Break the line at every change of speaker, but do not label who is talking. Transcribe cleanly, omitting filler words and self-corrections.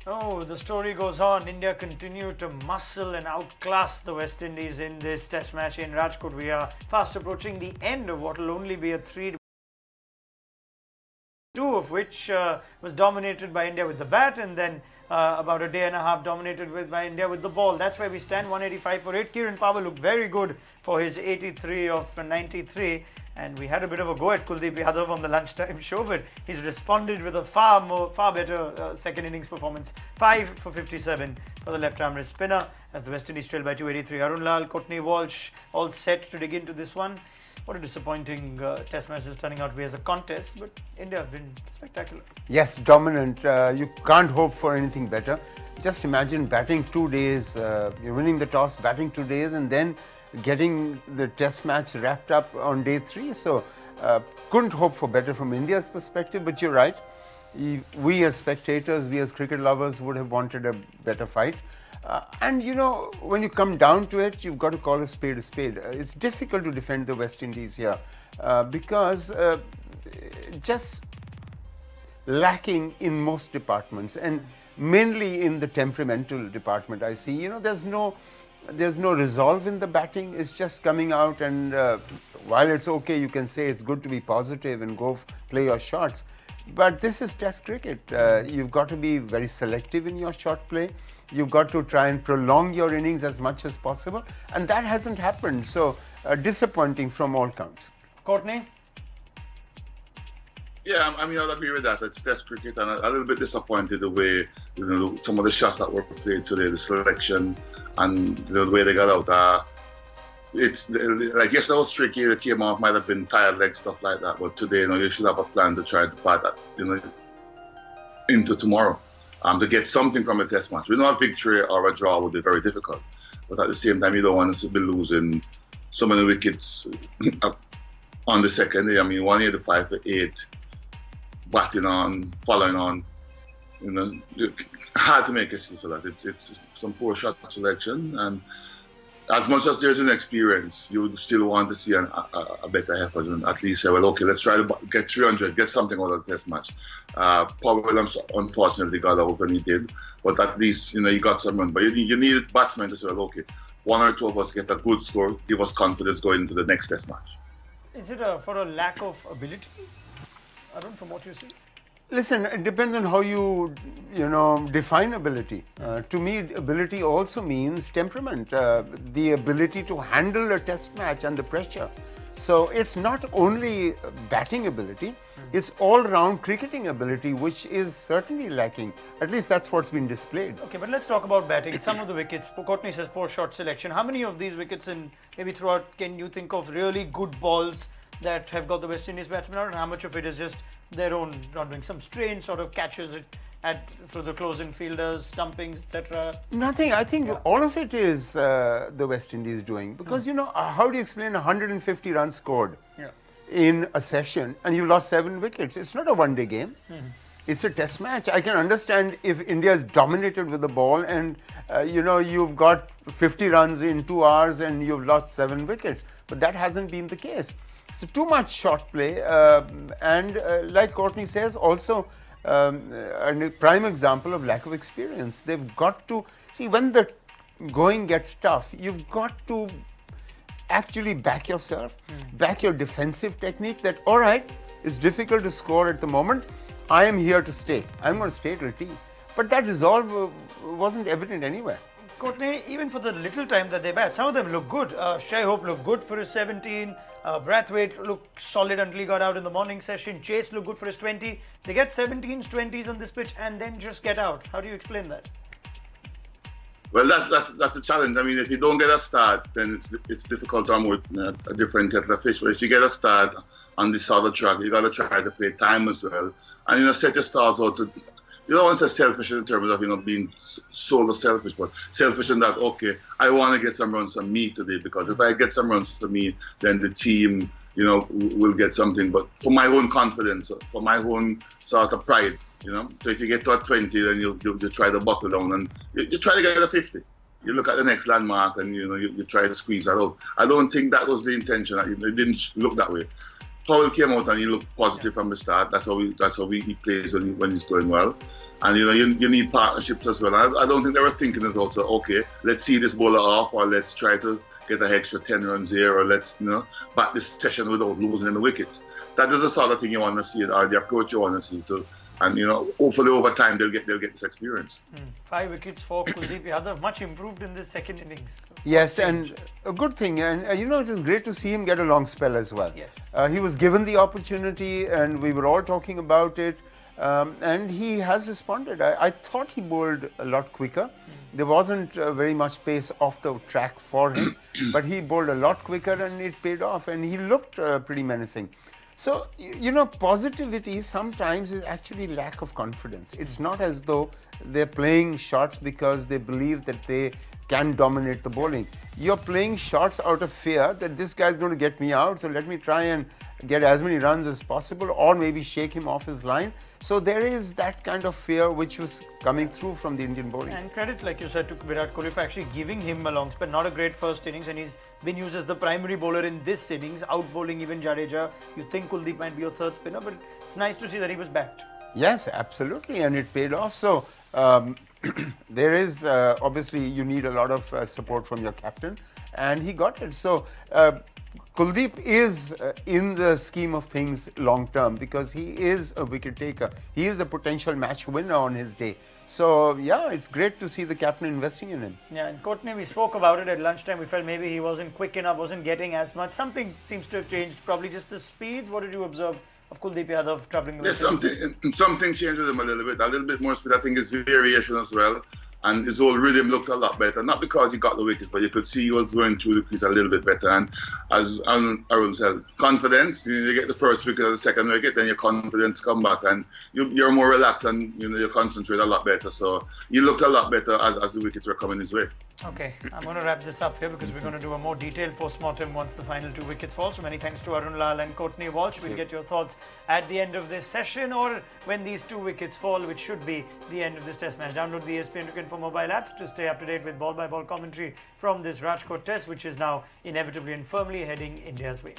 Oh, the story goes on. India continue to muscle and outclass the West Indies in this test match in Rajkot. We are fast approaching the end of what will only be a 3-2, of which was dominated by India with the bat, and then about a day and a half dominated by India with the ball. That's where we stand, 185 for 8. Kieran Pawar looked very good for his 83 of 93. And we had a bit of a go at Kuldeep Yadav on the lunchtime show, but he's responded with a far better second innings performance. 5 for 57 for the left-arm wrist spinner as the West Indies trail by 283. Arun Lal, Courtney Walsh all set to dig into this one. What a disappointing test match is turning out to be as a contest, but India have been spectacular.
Yes, dominant. You can't hope for anything better. Just imagine batting 2 days, you're winning the toss, batting 2 days, and then getting the test match wrapped up on day 3. So couldn't hope for better from India's perspective, but you're right. We as spectators, we as cricket lovers would have wanted a better fight. And you know, when you come down to it, you've got to call a spade a spade. It's difficult to defend the West Indies here because just lacking in most departments, and mainly in the temperamental department. I see, you know, there's no resolve in the batting. It's just coming out, and while it's okay, you can say it's good to be positive and go play your shots. But this is test cricket. You've got to be very selective in your shot play. You've got to try and prolong your innings as much as possible, and that hasn't happened. So disappointing from all counts.
Courtney?
Yeah, I mean, I'll agree with that. It's test cricket, and a little bit disappointed the way, you know, some of the shots that were played today, the selection, and the way they got out. It's like yesterday was tricky. It came off, might have been tired legs, stuff like that. But today, you know, you should have a plan to try to part that, you know, into tomorrow, to get something from a test match. We know a victory or a draw would be very difficult, but at the same time, you don't want us to be losing so many wickets on the second day. I mean, 185 for 8, batting on, following on. You know, hard to make excuse for that. It's some poor shot selection, and as much as there's an experience, you would still want to see a better effort, and at least say, well, okay, let's try to get 300, get something out of the test match. Paul Williams unfortunately got out when he did, but at least, you know, you got some run. But you needed batsmen to say, well, okay, 1 or 2 of us get a good score, give us confidence going into the next test match.
Is it for a lack of ability? I don't know, from what you see.
Listen, it depends on how you define ability. To me, ability also means temperament, the ability to handle a test match and the pressure. So it's not only batting ability, it's all-round cricketing ability, which is certainly lacking. At least that's what's been displayed.
Okay, but let's talk about batting. Some of the wickets, Courtney says poor shot selection. How many of these wickets, in maybe throughout, can you think of really good balls that have got the West Indies batsmen out, and how much of it is just their own not doing, some strange sort of catches for the close-in fielders, stumpings, etc.?
Nothing. I think all of it is the West Indies doing, because you know, how do you explain 150 runs scored in a session and you lost 7 wickets? It's not a one-day game. It's a test match. I can understand if India is dominated with the ball and you know, you've got 50 runs in 2 hours and you've lost 7 wickets, but that hasn't been the case. So too much shot play, and like Courtney says, also a prime example of lack of experience. They've got to see, when the going gets tough, you've got to actually back yourself, back your defensive technique, that all right, it's difficult to score at the moment, I am here to stay, I'm going to stay till tea. But that resolve wasn't evident anywhere.
Courtney, even for the little time that they bat, some of them look good. Shai Hope looked good for his 17. Brathwaite looked solid until he got out in the morning session. Chase looked good for his 20. They get 17s, 20s on this pitch and then just get out. How do you explain that?
Well, that's a challenge. I mean, if you don't get a start, then it's difficult to with a different kettle of fish. But if you get a start on this other track, you got to try to play time as well, and, you know, set your starts out to. You don't want to say selfish in terms of, you know, being solo selfish, but selfish in that, okay, I want to get some runs from me today, because if I get some runs from me, then the team, you know, will get something. But for my own confidence, for my own sort of pride, you know. So if you get to a 20, then you try to buckle down and you try to get a 50. You look at the next landmark and, you know, you try to squeeze that out. I don't think that was the intention. It didn't look that way. Powell came out and he looked positive from the start. That's how he plays when he's going well. And you need partnerships as well. I don't think they were thinking it also, okay, let's see this bowler off, or let's try to get an extra 10 runs here, or let's bat this session without losing any wickets. That is the sort of thing you want to see, or the approach you want to see too. And hopefully over time they'll get this experience.
5 wickets for Kuldeep Yadav, much improved in this second innings.
Yes, and a good thing, and it was great to see him get a long spell as well.
Yes.
He was given the opportunity, and we were all talking about it, and he has responded. I thought he bowled a lot quicker. There wasn't very much pace off the track for him, but he bowled a lot quicker, and it paid off, and he looked pretty menacing. So, positivity sometimes is actually lack of confidence. It's not as though they're playing shots because they believe that they can dominate the bowling. You're playing shots out of fear that this guy's going to get me out, so let me try and get as many runs as possible, or maybe shake him off his line. So there is that kind of fear which was coming through from the Indian bowling.
And credit, like you said, to Virat Kohli for actually giving him a long spell. Not a great first innings, and he's been used as the primary bowler in this innings, out bowling even Jadeja. You think Kuldeep might be your third spinner, but it's nice to see that he was backed.
Yes, absolutely, and it paid off. So there is obviously you need a lot of support from your captain, and he got it. So Kuldeep is in the scheme of things long term, because he is a wicket taker. He is a potential match winner on his day. So yeah, it's great to see the captain investing in him.
Yeah, and Courtney, we spoke about it at lunchtime. We felt maybe he wasn't quick enough, wasn't getting as much. Something seems to have changed, probably just the speeds. What did you observe of Kuldeep Yadav troubling the
wicket? Something changed with him a little bit more speed. I think his variation as well. And his whole rhythm looked a lot better. Not because he got the wickets, but you could see he was going through the crease a little bit better. And as Arun said, confidence, you get the first wicket or the second wicket, then your confidence come back and you're more relaxed, and you concentrate a lot better. So he looked a lot better as the wickets were coming his way.
Okay, I'm going to wrap this up here because we're going to do a more detailed post-mortem once the final 2 wickets fall. So many thanks to Arun Lal and Courtney Walsh. We'll get your thoughts at the end of this session, or when these 2 wickets fall, which should be the end of this test match. Download the ESPN Cricket for mobile app to stay up to date with ball-by-ball commentary from this Rajkot test, which is now inevitably and firmly heading India's way.